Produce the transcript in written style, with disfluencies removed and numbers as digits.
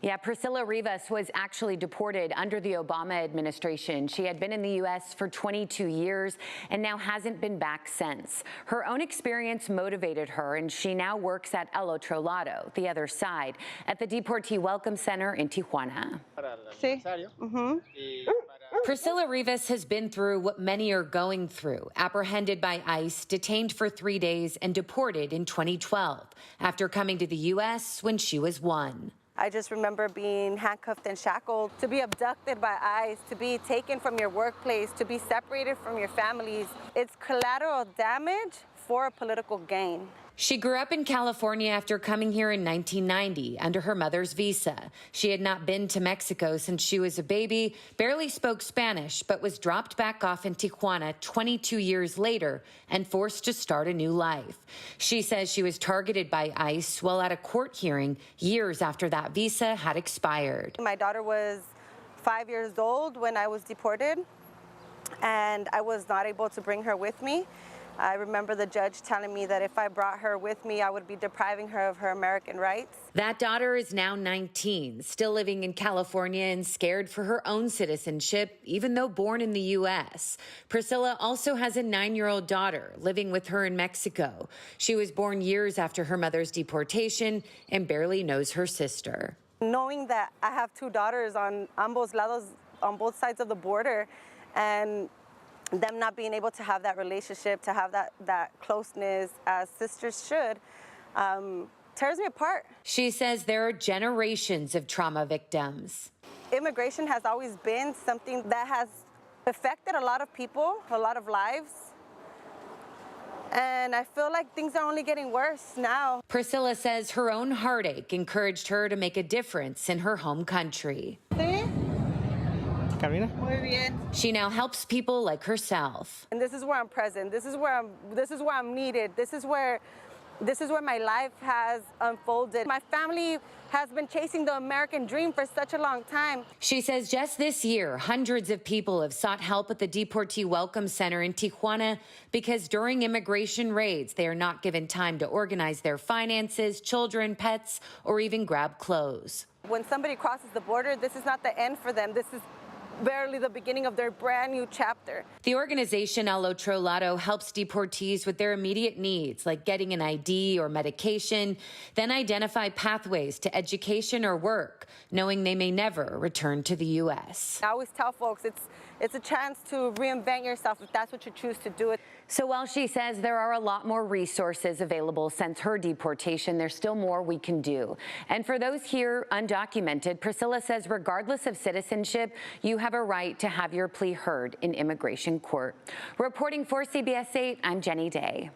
Yeah, Priscilla Rivas was actually deported under the Obama administration. She had been in the U.S. for 22 years and now hasn't been back since. Her own experience motivated her, and she now works at Otro Lado, the other side, at the Deportee Welcome Center in Tijuana. Sí. Priscilla Rivas has been through what many are going through, apprehended by ICE, detained for 3 days, and deported in 2012 after coming to the U.S. when she was 1. I just remember being handcuffed and shackled, to be abducted by ICE, to be taken from your workplace, to be separated from your families. It's collateral damage for a political gain. She grew up in California after coming here in 1990 under her mother's visa. She had not been to Mexico since she was a baby, barely spoke Spanish, but was dropped back off in Tijuana 22 years later and forced to start a new life. She says she was targeted by ICE while at a court hearing years after that visa had expired. My daughter was 5 years old when I was deported, and I was not able to bring her with me. I remember the judge telling me that if I brought her with me, I would be depriving her of her American rights. That daughter is now 19, still living in California and scared for her own citizenship, even though born in the U.S. Priscilla also has a 9-year-old daughter living with her in Mexico. She was born years after her mother's deportation and barely knows her sister. Knowing that I have 2 daughters on ambos lados, on both sides of the border, and them not being able to have that relationship, to have that closeness as sisters should, tears me apart. She says there are generations of trauma victims. Immigration has always been something that has affected a lot of people, a lot of lives. And I feel like things are only getting worse now. Priscilla says her own heartache encouraged her to make a difference in her home country. She now helps people like herself. And this is where I'm present. This is where I'm needed. This is where my life has unfolded. My family has been chasing the American dream for such a long time. She says just this year, hundreds of people have sought help at the Deportee Welcome Center in Tijuana because during immigration raids, they are not given time to organize their finances, children, pets, or even grab clothes. When somebody crosses the border, this is not the end for them. This is barely the beginning of their brand new chapter. The organization Otro Lado helps deportees with their immediate needs, like getting an ID or medication, then identify pathways to education or work, knowing they may never return to the U.S. I always tell folks it's a chance to reinvent yourself if that's what you choose to do. So while she says there are a lot more resources available since her deportation, there's still more we can do. And for those here undocumented, Priscilla says regardless of citizenship, you have a right to have your plea heard in immigration court. Reporting for CBS 8, I'm Jenny Day.